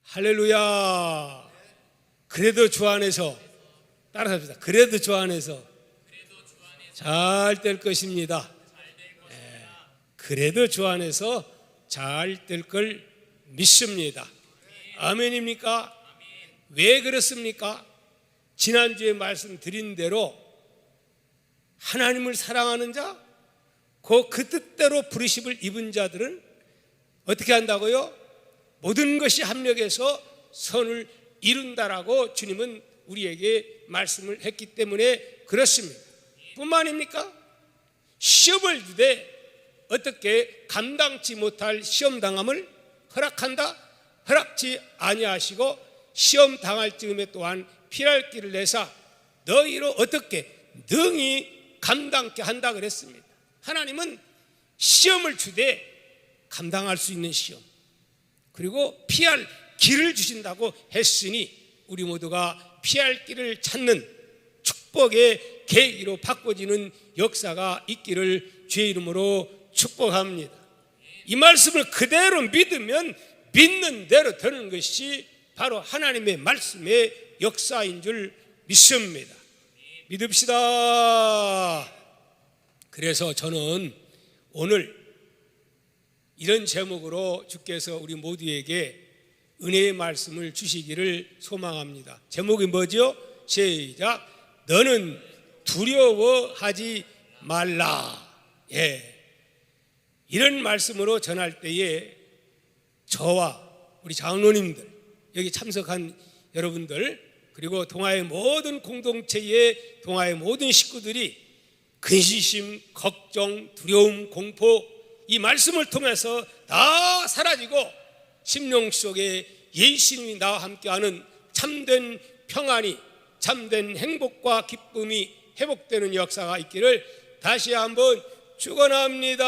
할렐루야. 그래도 주 안에서, 따라서 합시다. 그래도 주 안에서 잘 될 것입니다. 그래도 주 안에서 잘 될 걸 믿습니다. 아멘입니까? 왜 그렇습니까? 지난주에 말씀드린 대로 하나님을 사랑하는 자, 그 뜻대로 부르심을 입은 자들은 어떻게 한다고요? 모든 것이 합력해서 선을 이룬다라고 주님은 우리에게 말씀을 했기 때문에 그렇습니다. 뿐만입니까? 시험을 주되 어떻게 감당치 못할 시험 당함을 허락한다? 허락지 아니하시고 시험 당할 즈음에 또한 피할 길을 내사 너희로 어떻게 능히 감당케 한다 그랬습니다. 하나님은 시험을 주되 감당할 수 있는 시험, 그리고 피할 길을 주신다고 했으니 우리 모두가 피할 길을 찾는 축복의 계기로 바꿔지는 역사가 있기를 주의 이름으로 축복합니다. 이 말씀을 그대로 믿으면 믿는 대로 되는 것이 바로 하나님의 말씀의 역사인 줄 믿습니다. 믿읍시다. 그래서 저는 오늘 이런 제목으로 주께서 우리 모두에게 은혜의 말씀을 주시기를 소망합니다. 제목이 뭐죠? 시작. 너는 두려워하지 말라. 이런 말씀으로 전할 때에 저와 우리 장로님들, 여기 참석한 여러분들, 그리고 동아의 모든 공동체의 동아의 모든 식구들이 근심심, 걱정, 두려움, 공포 이 말씀을 통해서 다 사라지고 심령 속에 예수님이 나와 함께하는 참된 평안이, 참된 행복과 기쁨이 회복되는 역사가 있기를 다시 한번 축원합니다.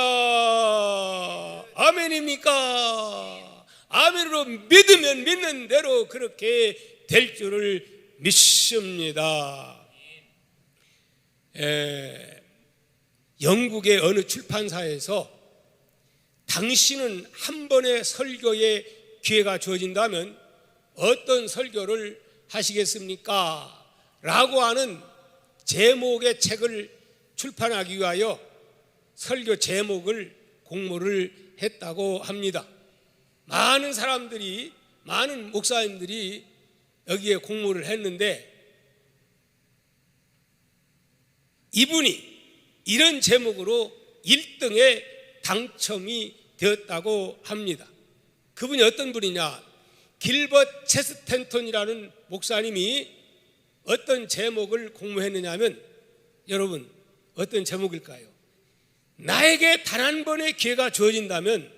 아멘입니까? 아멘으로 믿으면 믿는 대로 그렇게 될 줄을 믿습니다. 영국의 어느 출판사에서 당신은 한 번의 설교의 기회가 주어진다면 어떤 설교를 하시겠습니까? 라고 하는 제목의 책을 출판하기 위하여 설교 제목을 공모를 했다고 합니다. 많은 사람들이, 많은 목사님들이 여기에 공모를 했는데 이분이 이런 제목으로 1등에 당첨이 되었다고 합니다. 그분이 어떤 분이냐? 길버트 체스텐턴이라는 목사님이 어떤 제목을 공모했느냐 하면, 여러분 어떤 제목일까요? 나에게 단 한 번의 기회가 주어진다면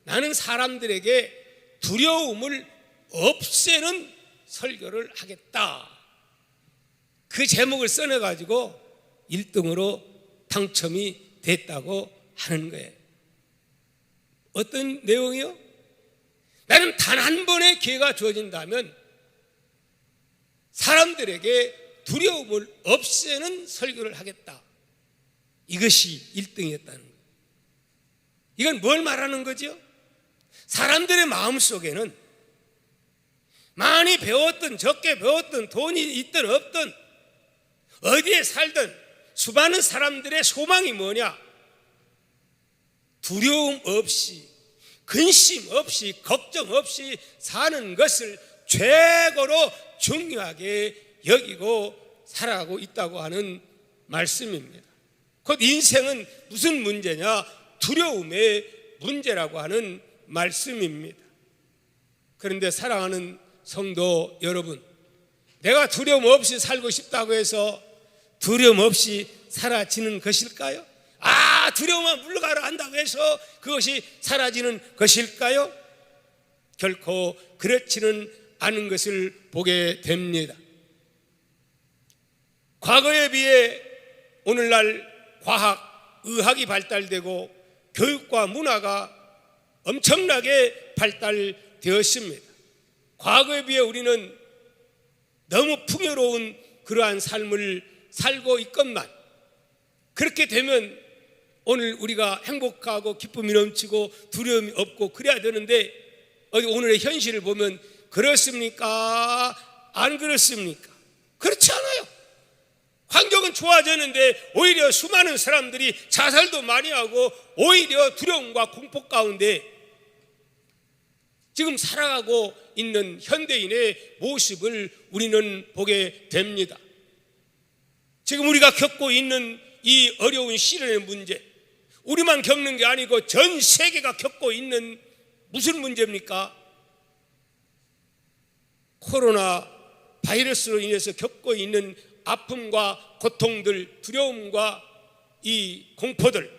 나는 사람들에게 두려움을 없애는 설교를 하겠다. 그 제목을 써내가지고 1등으로 당첨이 됐다고 하는 거예요. 어떤 내용이요? 나는 단 한 번의 기회가 주어진다면 사람들에게 두려움을 없애는 설교를 하겠다. 이것이 1등이었다는 거예요. 이건 뭘 말하는 거죠? 사람들의 마음속에는 많이 배웠든 적게 배웠든 돈이 있든 없든 어디에 살든 수많은 사람들의 소망이 뭐냐? 두려움 없이, 근심 없이, 걱정 없이 사는 것을 최고로 중요하게 여기고 살아가고 있다고 하는 말씀입니다. 곧 인생은 무슨 문제냐? 두려움의 문제라고 하는 말씀입니다. 그런데 사랑하는 성도 여러분, 내가 두려움 없이 살고 싶다고 해서 두려움 없이 사라지는 것일까요? 두려움만 물러가라 한다고 해서 그것이 사라지는 것일까요? 결코 그렇지는 않은 것을 보게 됩니다. 과거에 비해 오늘날 과학, 의학이 발달되고 교육과 문화가 엄청나게 발달되었습니다. 과거에 비해 우리는 너무 풍요로운 그러한 삶을 살고 있건만, 그렇게 되면 오늘 우리가 행복하고 기쁨이 넘치고 두려움이 없고 그래야 되는데 오늘의 현실을 보면 그렇습니까? 안 그렇습니까? 그렇지 않아요. 환경은 좋아졌는데 오히려 수많은 사람들이 자살도 많이 하고 오히려 두려움과 공포 가운데 지금 살아가고 있는 현대인의 모습을 우리는 보게 됩니다. 지금 우리가 겪고 있는 이 어려운 시련의 문제, 우리만 겪는 게 아니고 전 세계가 겪고 있는 무슨 문제입니까? 코로나 바이러스로 인해서 겪고 있는 아픔과 고통들, 두려움과 이 공포들.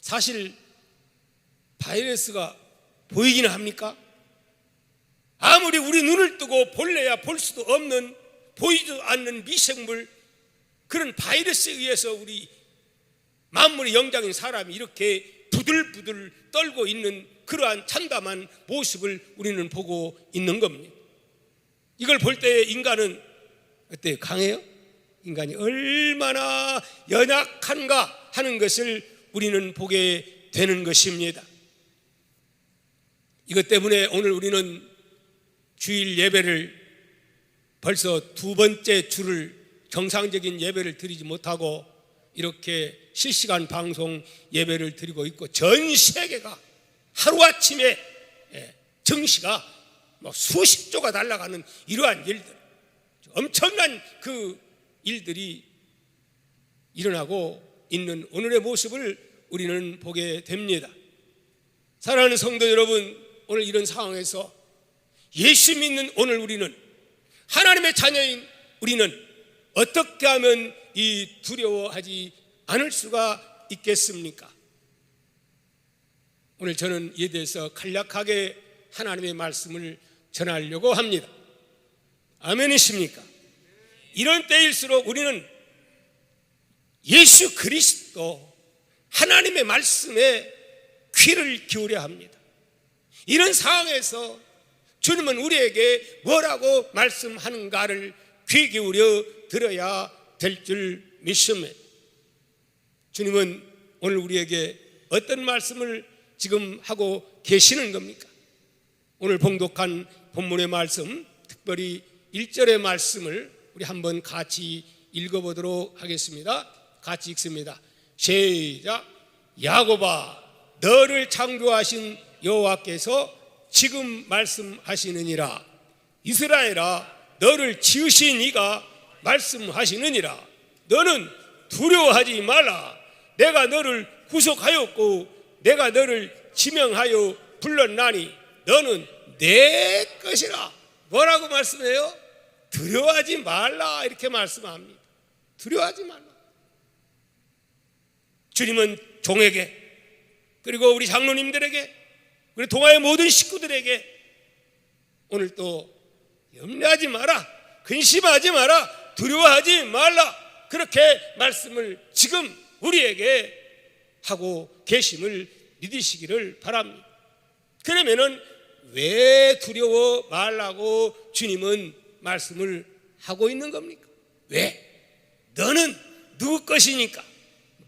사실 바이러스가 보이기는 합니까? 아무리 우리 눈을 뜨고 볼래야 볼 수도 없는, 보이지도 않는 미생물, 그런 바이러스에 의해서 우리 만물의 영장인 사람이 이렇게 부들부들 떨고 있는 그러한 참담한 모습을 우리는 보고 있는 겁니다. 이걸 볼 때 인간은 어때요? 강해요? 인간이 얼마나 연약한가 하는 것을 우리는 보게 되는 것입니다. 이것 때문에 오늘 우리는 주일 예배를 벌써 두 번째 주를 정상적인 예배를 드리지 못하고 이렇게 실시간 방송 예배를 드리고 있고, 전 세계가 하루아침에 정시가 수십 조가 날아가는 이러한 일들, 엄청난 그 일들이 일어나고 있는 오늘의 모습을 우리는 보게 됩니다. 사랑하는 성도 여러분, 오늘 이런 상황에서 예수 믿는 오늘 우리는, 하나님의 자녀인 우리는 어떻게 하면 이 두려워하지 않을 수가 있겠습니까? 오늘 저는 이에 대해서 간략하게 하나님의 말씀을 전하려고 합니다. 아멘이십니까? 이런 때일수록 우리는 예수 그리스도 하나님의 말씀에 귀를 기울여야 합니다. 이런 상황에서 주님은 우리에게 뭐라고 말씀하는가를 귀 기울여 들어야 될 줄 믿습니다. 주님은 오늘 우리에게 어떤 말씀을 지금 하고 계시는 겁니까? 오늘 봉독한 본문의 말씀, 특별히 1절의 말씀을 우리 한번 같이 읽어보도록 하겠습니다. 같이 읽습니다. 시작. 야곱아, 너를 창조하신 여호와께서 지금 말씀하시느니라. 이스라엘아, 너를 지으신 이가 말씀하시느니라. 너는 두려워하지 말라. 내가 너를 구속하였고 내가 너를 지명하여 불렀나니 너는 내 것이라. 뭐라고 말씀해요? 두려워하지 말라, 이렇게 말씀합니다. 두려워하지 말라. 주님은 종에게, 그리고 우리 장로님들에게, 우리 동아의 모든 식구들에게 오늘 또 염려하지 마라, 근심하지 마라, 두려워하지 말라, 그렇게 말씀을 지금 우리에게 하고 계심을 믿으시기를 바랍니다. 그러면은 왜 두려워 말라고 주님은 말씀을 하고 있는 겁니까? 왜? 너는 누구 것이니까,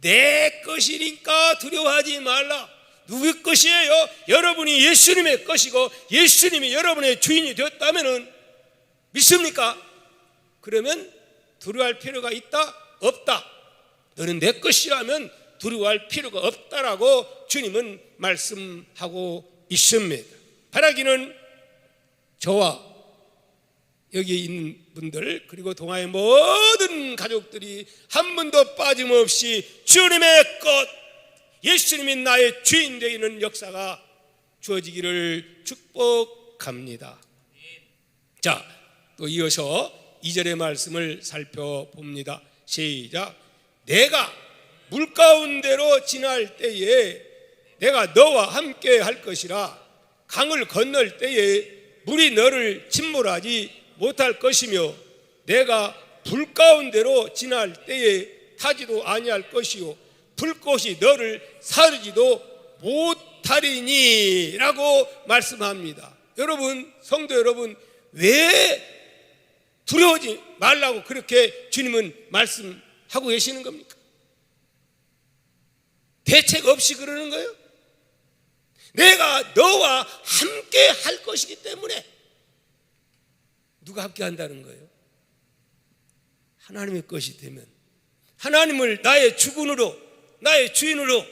내 것이니까 두려워하지 말라. 누구 것이에요? 여러분이 예수님의 것이고 예수님이 여러분의 주인이 되었다면 믿습니까? 그러면 두려워할 필요가 있다? 없다? 너는 내 것이라면 두려워할 필요가 없다라고 주님은 말씀하고 있습니다. 바라기는 저와 여기 있는 분들, 그리고 동아의 모든 가족들이 한 분도 빠짐없이 주님의 것, 예수님이 나의 주인 되는 역사가 주어지기를 축복합니다. 자, 또 이어서 2절의 말씀을 살펴봅니다. 시작. 내가 물 가운데로 지날 때에 내가 너와 함께 할 것이라. 강을 건널 때에 물이 너를 침몰하지 못할 것이며 내가 불 가운데로 지날 때에 타지도 아니할 것이요 불꽃이 너를 사르지도 못하리니 라고 말씀합니다. 여러분, 성도 여러분, 왜 두려워하지 말라고 그렇게 주님은 말씀하고 계시는 겁니까? 대책 없이 그러는 거예요? 내가 너와 함께 할 것이기 때문에. 누가 함께 한다는 거예요? 하나님의 것이 되면, 하나님을 나의 주군으로, 나의 주인으로,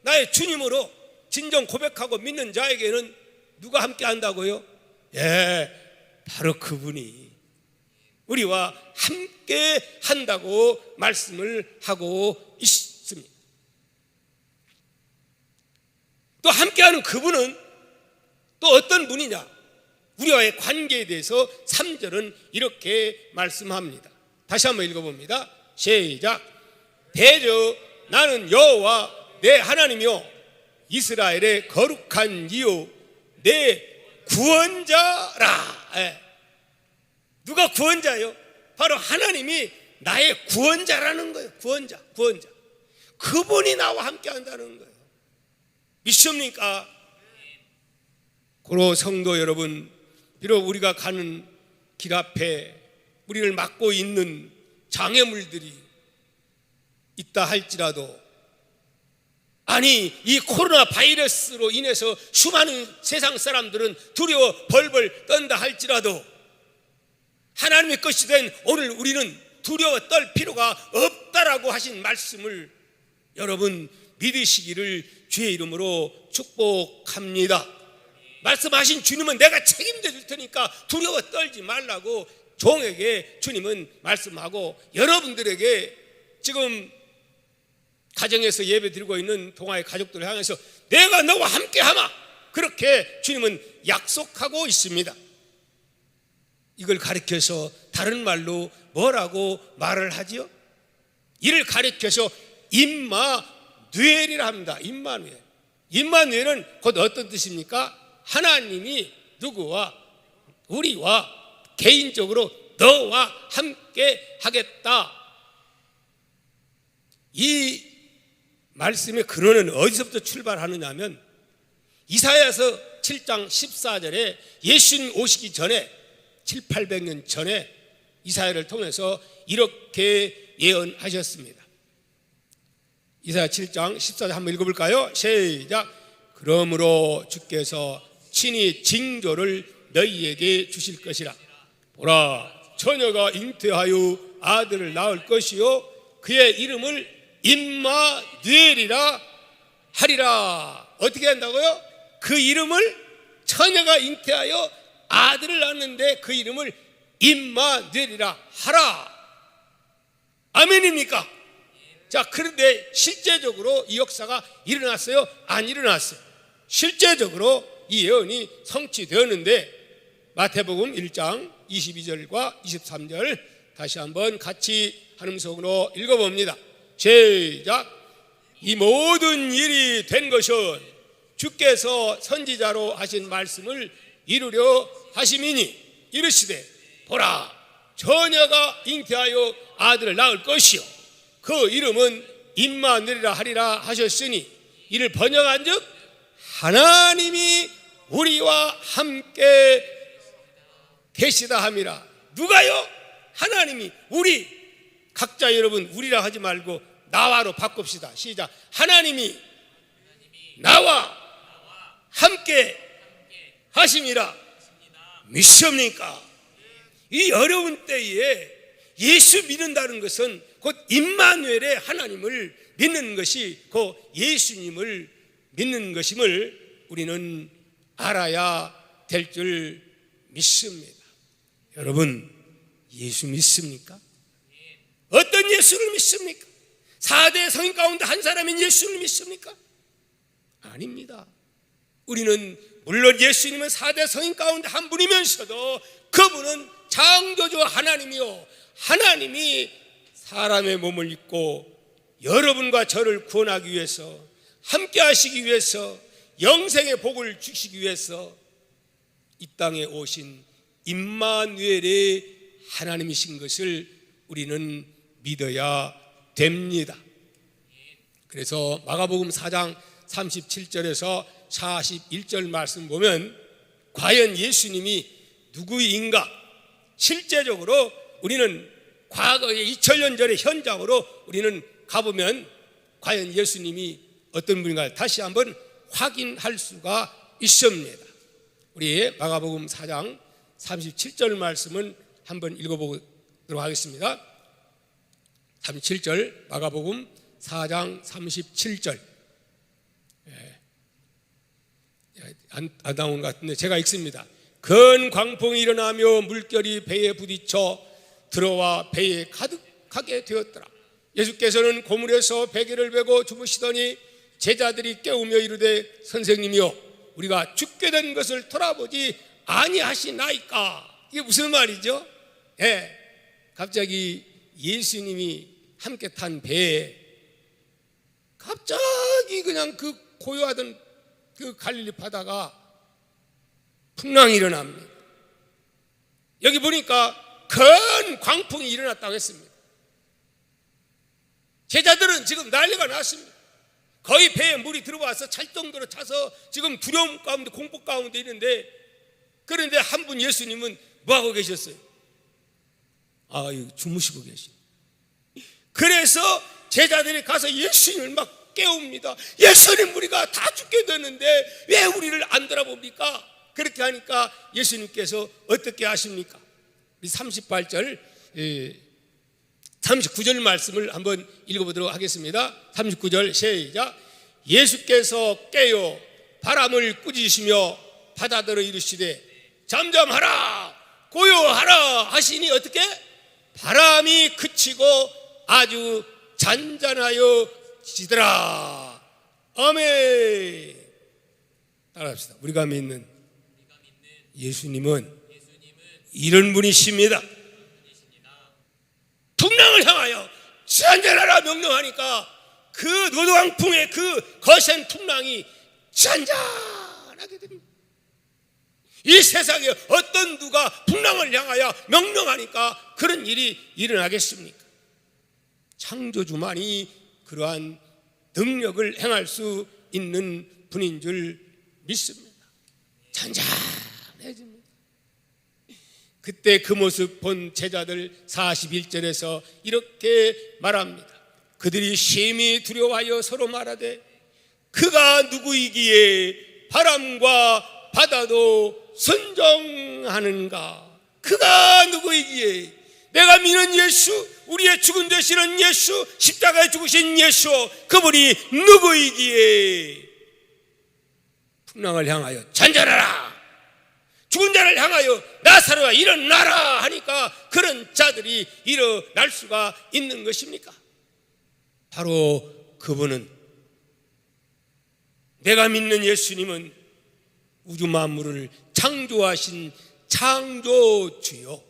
나의 주님으로 진정 고백하고 믿는 자에게는 누가 함께 한다고요? 예, 바로 그분이 우리와 함께 한다고 말씀을 하고 있습니다. 또 함께하는 그분은 또 어떤 분이냐? 우리와의 관계에 대해서 3절은 이렇게 말씀합니다. 다시 한번 읽어봅니다. 시작. 대저 나는 여호와 내 하나님이요 이스라엘의 거룩한 이요 내 구원자라. 누가 구원자요? 바로 하나님이 나의 구원자라는 거예요. 구원자. 그분이 나와 함께 한다는 거예요. 믿습니까? 고로 성도 여러분, 비록 우리가 가는 길 앞에 우리를 막고 있는 장애물들이 있다 할지라도, 아니 이 코로나 바이러스로 인해서 수많은 세상 사람들은 두려워 벌벌 떤다 할지라도, 하나님의 것이 된 오늘 우리는 두려워 떨 필요가 없다라고 하신 말씀을 여러분 믿으시기를 주의 이름으로 축복합니다. 말씀하신 주님은 내가 책임져 줄 테니까 두려워 떨지 말라고 종에게 주님은 말씀하고, 여러분들에게 지금 가정에서 예배 드리고 있는 동아의 가족들을 향해서 내가 너와 함께 하마, 그렇게 주님은 약속하고 있습니다. 이걸 가리켜서 다른 말로 뭐라고 말을 하지요? 이를 가리켜서 임마누엘이라 합니다. 임마누엘은 곧 어떤 뜻입니까? 하나님이 누구와? 우리와 개인적으로 너와 함께 하겠다. 이 말씀의 근원은 어디서부터 출발하느냐 하면 이사야서 7장 14절에 예수님 오시기 전에 700~800년 전에 이사야를 통해서 이렇게 예언하셨습니다. 이사야 7장 14절 한번 읽어볼까요? 시작. 그러므로 주께서 친히 징조를 너희에게 주실 것이라. 보라, 처녀가 잉태하여 아들을 낳을 것이요 그의 이름을 임마누엘이라 하리라. 어떻게 한다고요? 그 이름을, 처녀가 잉태하여 아들을 낳는데 그 이름을 임마누엘이라 하라. 아멘입니까? 자, 그런데 실제적으로 이 역사가 일어났어요? 안 일어났어요? 실제적으로 이 예언이 성취되었는데, 마태복음 1장 22절과 23절 다시 한번 같이 한음성으로 읽어봅니다. 시작. 이 모든 일이 된 것은 주께서 선지자로 하신 말씀을 이루려 하심이니, 이르시되 보라, 처녀가 잉태하여 아들을 낳을 것이요 그 이름은 임마누엘이라 하리라 하셨으니, 이를 번역한즉 하나님이 우리와 함께 계시다 함이라. 누가요? 하나님이. 우리 각자 여러분 우리라 하지 말고 나와로 바꿉시다. 시작. 하나님이 나와 함께 하심이라. 믿습니까? 이 어려운 때에 예수 믿는다는 것은 곧 임마누엘의 하나님을 믿는 것이 곧 예수님을 믿는 것임을 우리는 알아야 될 줄 믿습니다. 여러분, 예수 믿습니까? 어떤 예수를 믿습니까? 4대 성인 가운데 한 사람인 예수를 믿습니까? 아닙니다. 우리는 물론 예수님은 4대 성인 가운데 한 분이면서도 그분은 창조주 하나님이요, 하나님이 사람의 몸을 입고 여러분과 저를 구원하기 위해서, 함께 하시기 위해서, 영생의 복을 주시기 위해서 이 땅에 오신 임마누엘의 하나님이신 것을 우리는 믿어야 됩니다. 그래서 마가복음 4장 37절에서 41절 말씀 보면 과연 예수님이 누구인가? 실제적으로 우리는 과거의 2000년 전의 현장으로 우리는 가보면 과연 예수님이 어떤 분인가 다시 한번 확인할 수가 있습니다. 우리 마가복음 4장 37절 말씀은 한번 읽어보도록 하겠습니다. 37절, 마가복음 4장 37절. 안 나온 것 같은데 제가 읽습니다. 큰 광풍이 일어나며 물결이 배에 부딪혀 들어와 배에 가득하게 되었더라. 예수께서는 고물에서 베개를 베고 주무시더니 제자들이 깨우며 이르되 선생님이여 우리가 죽게 된 것을 돌아보지 아니하시나이까. 이게 무슨 말이죠? 갑자기 예수님이 함께 탄 배에 갑자기 그냥 그 고요하던 그 갈릴리 바다가 풍랑이 일어납니다. 여기 보니까 큰 광풍이 일어났다고 했습니다. 제자들은 지금 난리가 났습니다. 거의 배에 물이 들어와서 찰 정도로 차서 지금 두려움 가운데 공포 가운데 있는데, 그런데 한 분 예수님은 뭐하고 계셨어요? 주무시고 계시고. 그래서 제자들이 가서 예수님을 막 깨웁니다. 예수님 우리가 다 죽게 되는데 왜 우리를 안 돌아봅니까? 그렇게 하니까 예수님께서 어떻게 하십니까? 38절 39절 말씀을 한번 읽어보도록 하겠습니다. 39절 시작. 예수께서 깨어 바람을 꾸짖으시며 바다더러 이르시되 잠잠하라 고요하라 하시니 어떻게? 바람이 그치고 아주 잔잔하여 지더라. 아멘. 따라합시다. 우리가 믿는 예수님은 이런 분이십니다. 풍랑을 향하여 잔잔하라 명령하니까 그 노도강풍의 그 거센 풍랑이 잔잔하게 됩니다. 이 세상에 어떤 누가 풍랑을 향하여 명령하니까 그런 일이 일어나겠습니까? 창조주만이 그러한 능력을 행할 수 있는 분인 줄 믿습니다. 잔잔해집니다. 그때 그 모습 본 제자들 41절에서 이렇게 말합니다. 그들이 심히 두려워하여 서로 말하되 그가 누구이기에 바람과 바다도 순종하는가? 그가 누구이기에? 내가 믿는 예수, 우리의 죽은 되시는 예수, 십자가에 죽으신 예수, 그분이 누구이기에 풍랑을 향하여 잔잔하라, 죽은 자를 향하여 나사로야 일어나라 하니까 그런 자들이 일어날 수가 있는 것입니까? 바로 그분은, 내가 믿는 예수님은 우주 만물을 창조하신 창조주요,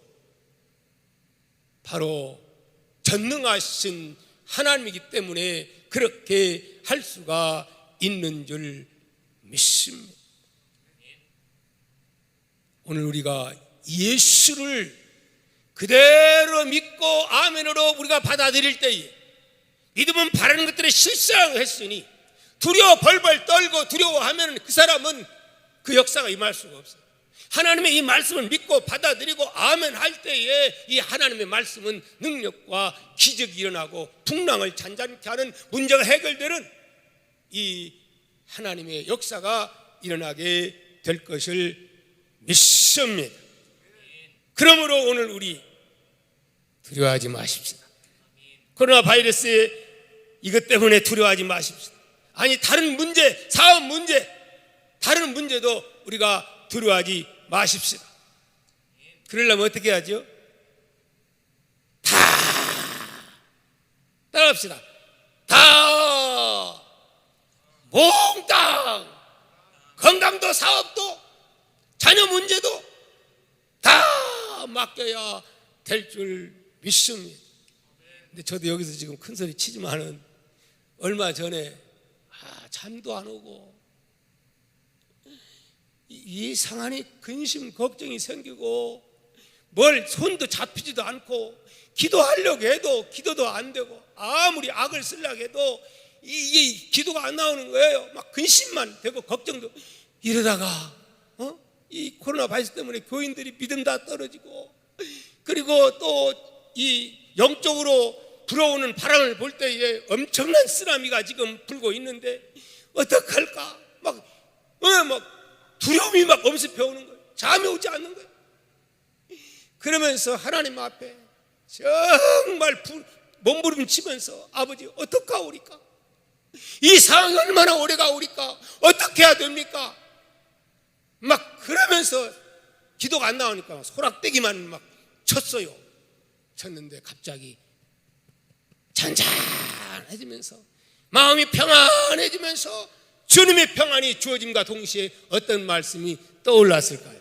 바로 전능하신 하나님이기 때문에 그렇게 할 수가 있는 줄 믿습니다. 오늘 우리가 예수를 그대로 믿고 아멘으로 우리가 받아들일 때에 믿음은 바라는 것들에 실상했으니 두려워 벌벌 떨고 두려워하면 그 사람은 그 역사가 임할 수가 없어요. 하나님의 이 말씀을 믿고 받아들이고 아멘 할 때에 이 하나님의 말씀은 능력과 기적이 일어나고 풍랑을 잔잔케 하는 문제가 해결되는 이 하나님의 역사가 일어나게 될 것을 믿습니다. 그러므로 오늘 우리 두려워하지 마십시다. 코로나 바이러스의 이것 때문에 두려워하지 마십시다. 아니 다른 문제, 사업 문제, 다른 문제도 우리가 두려워하지 마십시다. 그러려면 어떻게 하죠? 다 따라합시다. 다 몽땅 건강도 사업도 자녀 문제도 다 맡겨야 될 줄 믿습니다. 근데 저도 여기서 지금 큰 소리 치지만은 얼마 전에 잠도 안 오고 이상하니 근심 걱정이 생기고 뭘 손도 잡히지도 않고 기도하려고 해도 기도도 안 되고 아무리 악을 쓰려고 해도 이게 기도가 안 나오는 거예요. 막 근심만 되고 걱정도. 이러다가 이 코로나 바이러스 때문에 교인들이 믿음 다 떨어지고, 그리고 또 이 영적으로 불어오는 바람을 볼 때에 엄청난 쓰나미가 지금 불고 있는데 어떡할까? 막 두려움이 막 엄습해 오는 거예요. 잠이 오지 않는 거예요. 그러면서 하나님 앞에 정말 몸부림치면서 아버지 어떡하오리까? 이 상황이 얼마나 오래 가오리까? 어떻게 해야 됩니까? 막 그러면서 기도가 안 나오니까 소락대기만 막 쳤어요. 쳤는데 갑자기 잔잔해지면서 마음이 평안해지면서 주님의 평안이 주어짐과 동시에 어떤 말씀이 떠올랐을까요?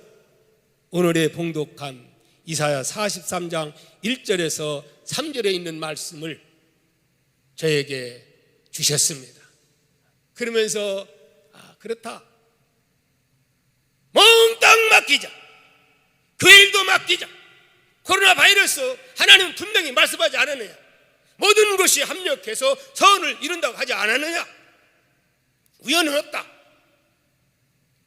오늘의 봉독한 이사야 43장 1절에서 3절에 있는 말씀을 저에게 주셨습니다. 그러면서 그렇다, 몽땅 맡기자, 교회일도 맡기자. 코로나 바이러스 하나님은 분명히 말씀하지 않았느냐? 모든 것이 합력해서 선을 이룬다고 하지 않았느냐? 우연은 없다.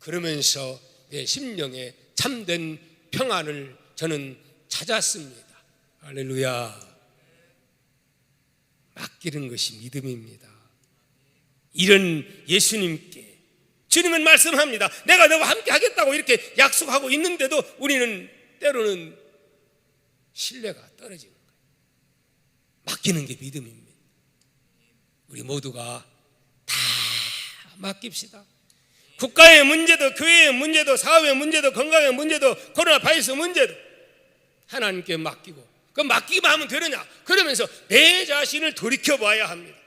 그러면서 내 심령에 참된 평안을 저는 찾았습니다. 할렐루야. 맡기는 것이 믿음입니다. 이런 예수님께 주님은 말씀합니다. 내가 너와 함께 하겠다고 이렇게 약속하고 있는데도 우리는 때로는 신뢰가 떨어지는 거예요. 맡기는 게 믿음입니다. 우리 모두가 다 맡깁시다. 국가의 문제도, 교회의 문제도, 사업의 문제도, 건강의 문제도, 코로나 바이러스 문제도 하나님께 맡기고, 그 맡기기만 하면 되느냐? 그러면서 내 자신을 돌이켜봐야 합니다.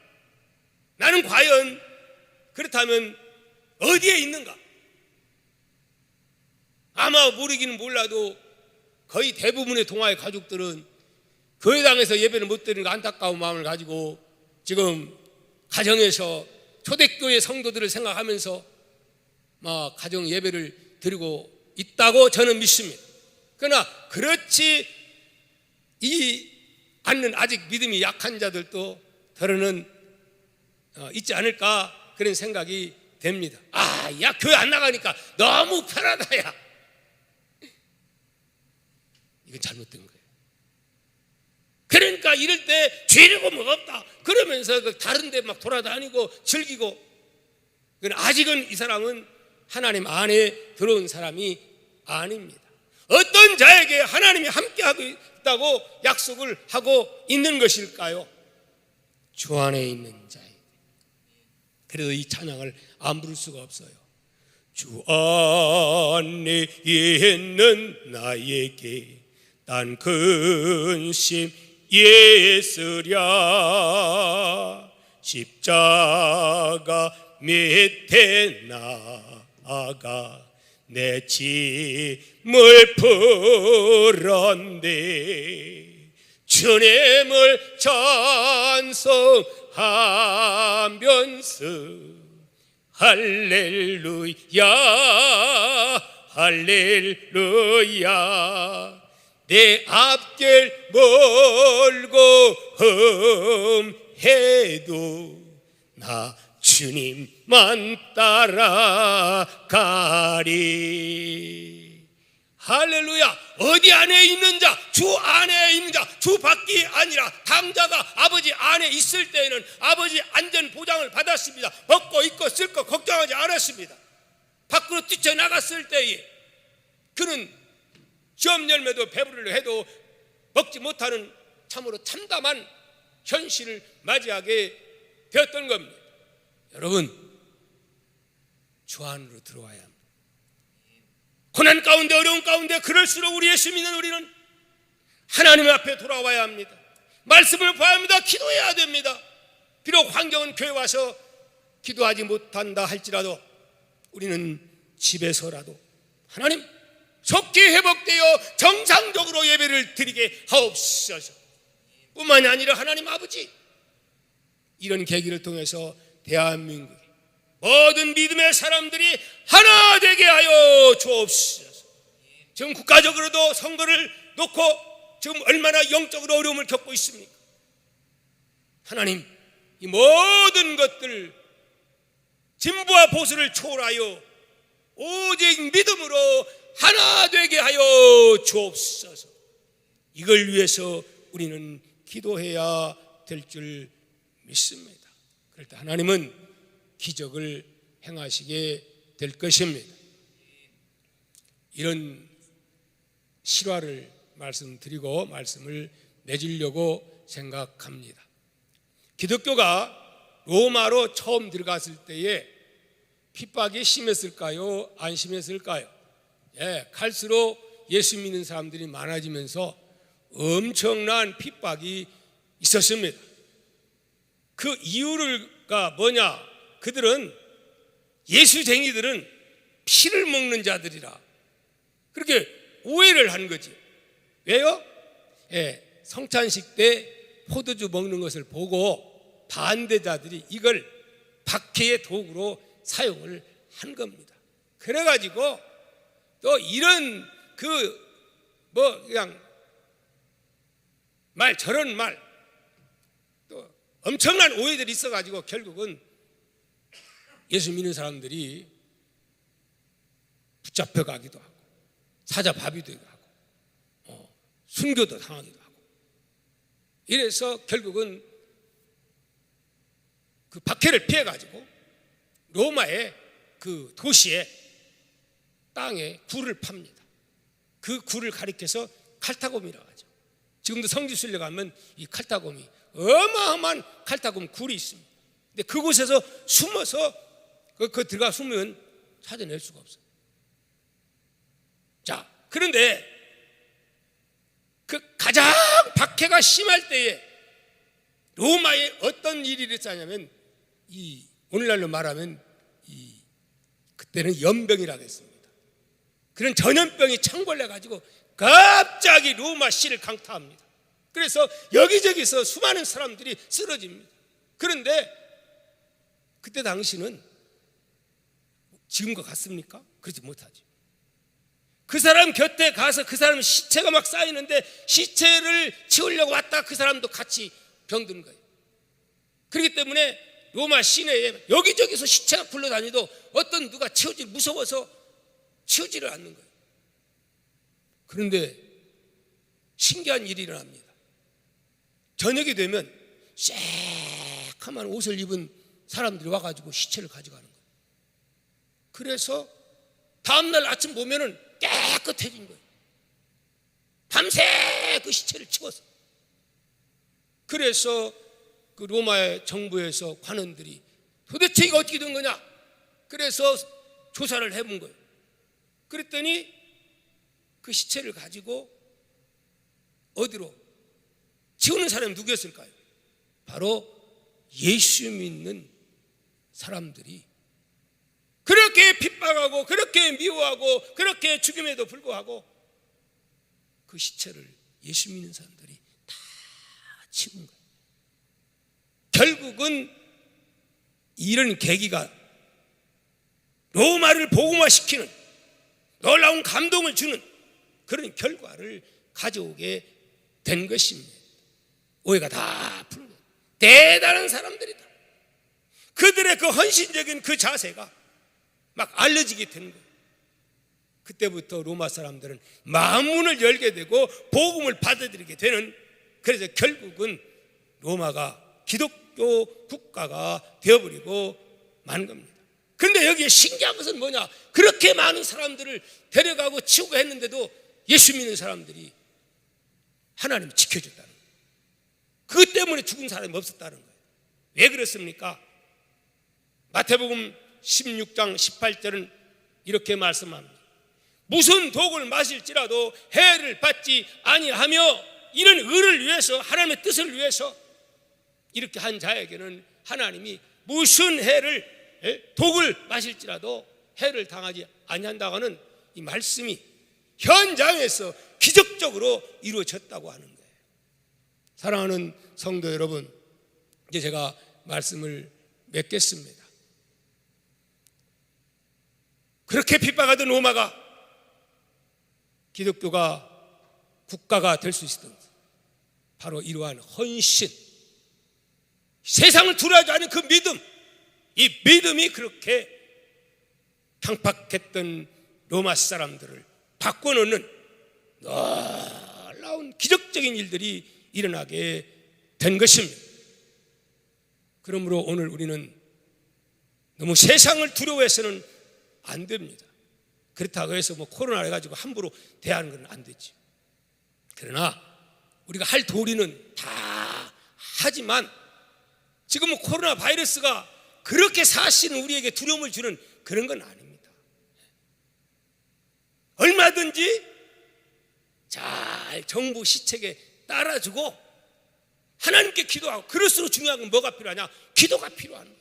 나는 과연 그렇다면 어디에 있는가? 아마 모르기는 몰라도 거의 대부분의 동아의 가족들은 교회당에서 예배를 못 드리는 안타까운 마음을 가지고 지금 가정에서 초대교회 성도들을 생각하면서 가정 예배를 드리고 있다고 저는 믿습니다. 그러나 그렇지 않는 아직 믿음이 약한 자들도 더러는 있지 않을까, 그런 생각이 됩니다. 야, 교회 안 나가니까 너무 편하다, 야. 이건 잘못된 거예요. 그러니까 이럴 때 죄라고 뭐가 없다 그러면서 다른 데 막 돌아다니고 즐기고, 아직은 이 사람은 하나님 안에 들어온 사람이 아닙니다. 어떤 자에게 하나님이 함께하고 있다고 약속을 하고 있는 것일까요? 주 안에 있는 자에게. 그래도 이 찬양을 안 부를 수가 없어요. 주 안에 있는 나에게 딴 근심 예수랴, 십자가 밑에 나아가 내 짐을 풀었네. 주님을 찬송하면서 할렐루야 할렐루야. 내 앞길 멀고 험해도 나 주님만 따라가리. 할렐루야. 어디 안에 있는 자, 주 안에 있는 자, 주 밖이 아니라 당자가 아버지 안에 있을 때에는 아버지 안전 보장을 받았습니다. 먹고 입고 쓸 거 걱정하지 않았습니다. 밖으로 뛰쳐나갔을 때에 그는 시험 열매도 배부르려 해도 먹지 못하는 참으로 참담한 현실을 맞이하게 되었던 겁니다. 여러분, 주 안으로 들어와야 합니다. 고난 가운데, 어려운 가운데 그럴수록 우리 예수 믿는 우리는 하나님 앞에 돌아와야 합니다. 말씀을 봐야 합니다. 기도해야 됩니다. 비록 환경은 교회 와서 기도하지 못한다 할지라도 우리는 집에서라도 하나님 속히 회복되어 정상적으로 예배를 드리게 하옵소서. 뿐만이 아니라 하나님 아버지, 이런 계기를 통해서 대한민국의 모든 믿음의 사람들이 하나 되게 하여 주옵소서. 지금 국가적으로도 선거를 놓고 지금 얼마나 영적으로 어려움을 겪고 있습니까? 하나님, 이 모든 것들 진보와 보수를 초월하여 오직 믿음으로 하나 되게 하여 주옵소서. 이걸 위해서 우리는 기도해야 될 줄 믿습니다. 그럴 때 하나님은 기적을 행하시게 될 것입니다. 이런 실화를 말씀드리고 말씀을 맺으려고 생각합니다. 기독교가 로마로 처음 들어갔을 때에 핍박이 심했을까요? 안 심했을까요? 갈수록 예수 믿는 사람들이 많아지면서 엄청난 핍박이 있었습니다. 그 이유가 뭐냐? 그들은 예수쟁이들은 피를 먹는 자들이라 그렇게 오해를 한 거지. 왜요? 성찬식 때 포도주 먹는 것을 보고 반대자들이 이걸 박해의 도구로 사용을 한 겁니다. 그래가지고 또 이런 그냥 말 저런 말 또 엄청난 오해들이 있어가지고 결국은 예수 믿는 사람들이 붙잡혀가기도 하고 사자밥이 되기도 하고 순교도 당하기도 하고 이래서 결국은 그 박해를 피해가지고 로마의 그 도시의 땅에 굴을 팝니다. 그 굴을 가리켜서 칼타곰이라고 하죠. 지금도 성지순례 가면 이 칼타곰이 어마어마한 칼타곰 굴이 있습니다. 근데 그곳에서 숨어서 그 들어가 숨으면 찾아낼 수가 없어요. 자, 그런데 그 가장 박해가 심할 때에 로마에 어떤 일이 일어나냐면 오늘날로 말하면 그때는 연병이라고 했습니다. 그런 전염병이 창궐해 가지고 갑자기 로마 시를 강타합니다. 그래서 여기저기서 수많은 사람들이 쓰러집니다. 그런데 그때 당시는 지금과 같습니까? 그렇지 못하죠. 그 사람 곁에 가서 그 사람 시체가 막 쌓이는데 시체를 치우려고 왔다 그 사람도 같이 병드는 거예요. 그렇기 때문에 로마 시내에 여기저기서 시체가 굴러다니도 어떤 누가 무서워서 치우지를 않는 거예요. 그런데 신기한 일이 일어납니다. 저녁이 되면 새카만 옷을 입은 사람들이 와가지고 시체를 가져가는 거예요. 그래서 다음날 아침 보면은 깨끗해진 거예요. 밤새 그 시체를 치웠어요. 그래서 그 로마의 정부에서 관원들이 도대체 이거 어떻게 된 거냐? 그래서 조사를 해본 거예요. 그랬더니 그 시체를 가지고 어디로 치우는 사람이 누구였을까요? 바로 예수 믿는 사람들이 그렇게 핍박하고 그렇게 미워하고 그렇게 죽임에도 불구하고 그 시체를 예수 믿는 사람들이 다 치운 거예요. 결국은 이런 계기가 로마를 복음화시키는 놀라운 감동을 주는 그런 결과를 가져오게 된 것입니다. 오해가 다 풀고 대단한 사람들이다. 그들의 그 헌신적인 그 자세가 막 알려지게 된 거예요. 그때부터 로마 사람들은 마음문을 열게 되고 복음을 받아들이게 되는, 그래서 결국은 로마가 기독교 국가가 되어버리고 만 겁니다. 그런데 여기에 신기한 것은 뭐냐? 그렇게 많은 사람들을 데려가고 치우고 했는데도 예수 믿는 사람들이 하나님이 지켜줬다는 거예요. 그것 때문에 죽은 사람이 없었다는 거예요. 왜 그렇습니까? 마태복음 16장 18절은 이렇게 말씀합니다. 무슨 독을 마실지라도 해를 받지 아니하며 이런 의를 위해서, 하나님의 뜻을 위해서 이렇게 한 자에게는 하나님이 무슨 독을 마실지라도 해를 당하지 아니한다고 하는 이 말씀이 현장에서 기적적으로 이루어졌다고 하는 거예요. 사랑하는 성도 여러분, 이제 제가 말씀을 맺겠습니다. 그렇게 핍박하던 로마가 기독교가 국가가 될 수 있었던 바로 이러한 헌신, 세상을 두려워하지 않은 그 믿음, 이 믿음이 그렇게 강팍했던 로마 사람들을 바꿔놓는 놀라운 기적적인 일들이 일어나게 된 것입니다. 그러므로 오늘 우리는 너무 세상을 두려워해서는 안 됩니다. 그렇다고 해서 코로나 해가지고 함부로 대하는 건 안 되지. 그러나 우리가 할 도리는 다 하지만 지금 코로나 바이러스가 그렇게 사실은 우리에게 두려움을 주는 그런 건 아닙니다. 얼마든지 잘 정부 시책에 따라주고 하나님께 기도하고, 그럴수록 중요한 건 뭐가 필요하냐? 기도가 필요한 거예요.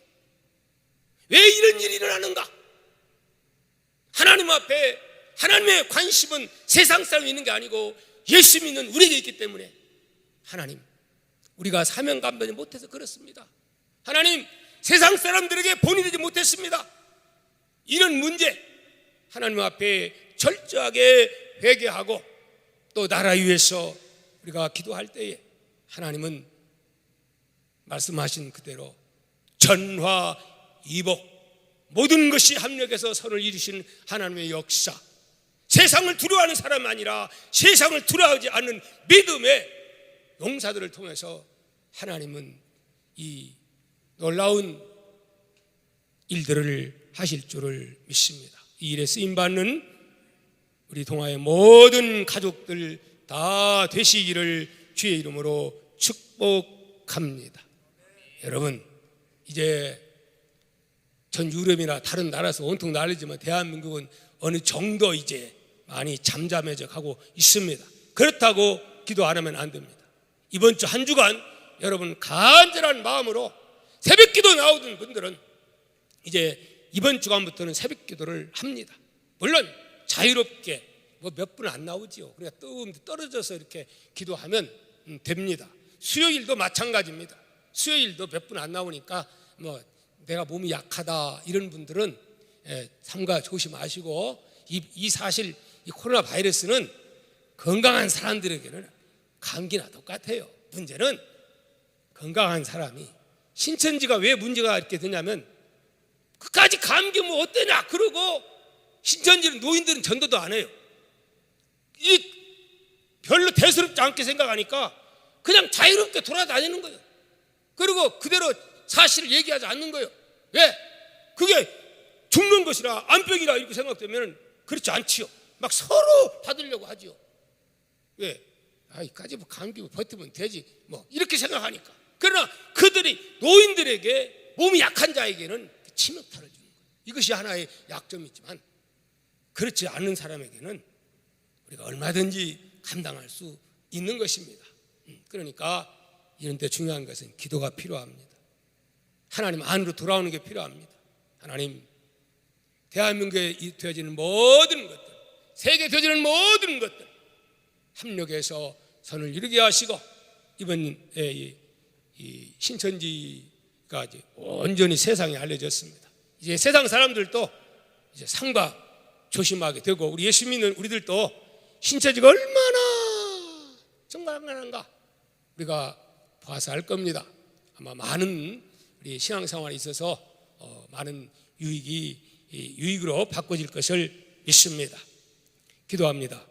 왜 이런 일이 일어나는가? 하나님 앞에 하나님의 관심은 세상 사람이 있는 게 아니고 예수 믿는 우리에게 있기 때문에, 하나님, 우리가 사명 감당이 못해서 그렇습니다. 하나님, 세상 사람들에게 본이 되지 못했습니다. 이런 문제 하나님 앞에 철저하게 회개하고 또 나라 위해서 우리가 기도할 때에 하나님은 말씀하신 그대로 전화이복 모든 것이 합력해서 선을 이루신 하나님의 역사, 세상을 두려워하는 사람이 아니라 세상을 두려워하지 않는 믿음의 용사들을 통해서 하나님은 이 놀라운 일들을 하실 줄을 믿습니다. 이 일에 쓰임받는 우리 동아의 모든 가족들 다 되시기를 주의 이름으로 축복합니다. 여러분, 이제 전 유럽이나 다른 나라에서 온통 난리지만 대한민국은 어느 정도 이제 많이 잠잠해져 가고 있습니다. 그렇다고 기도 안 하면 안 됩니다. 이번 주 한 주간 여러분 간절한 마음으로 새벽 기도 나오던 분들은 이제 이번 주간부터는 새벽 기도를 합니다. 물론 자유롭게 몇 분 안 나오지요. 그러니까 떨어져서 이렇게 기도하면 됩니다. 수요일도 마찬가지입니다. 수요일도 몇 분 안 나오니까 내가 몸이 약하다 이런 분들은 삼가 조심하시고, 이 사실 이 코로나 바이러스는 건강한 사람들에게는 감기나 똑같아요. 문제는 건강한 사람이, 신천지가 왜 문제가 이렇게 되냐면 그까지 감기 어때냐 그러고 신천지는 노인들은 전도도 안 해요. 이 별로 대수롭지 않게 생각하니까 그냥 자유롭게 돌아다니는 거예요. 그리고 그대로 사실을 얘기하지 않는 거예요. 왜? 그게 죽는 것이라 암병이라 이렇게 생각되면 그렇지 않지요. 막 서로 받으려고 하지요. 왜? 이까지 감기 버티면 되지 이렇게 생각하니까. 그러나 그들이 노인들에게 몸이 약한 자에게는 치명타를 주는 거예요. 이것이 하나의 약점이지만 그렇지 않은 사람에게는 우리가 얼마든지 감당할 수 있는 것입니다. 그러니까 이런 데 중요한 것은 기도가 필요합니다. 하나님 안으로 돌아오는 게 필요합니다. 하나님, 대한민국에 되어지는 모든 것들, 세계에 되어지는 모든 것들 합력해서 선을 이루게 하시고, 이번에 이 신천지가 이제 온전히 세상에 알려졌습니다. 이제 세상 사람들도 이제 삼가 조심하게 되고, 우리 예수 믿는 우리들도 신천지가 얼마나 정말한가 우리가 봐서 알 겁니다. 아마 많은 우리 신앙생활에 있어서 많은 유익으로 바꿔질 것을 믿습니다. 기도합니다.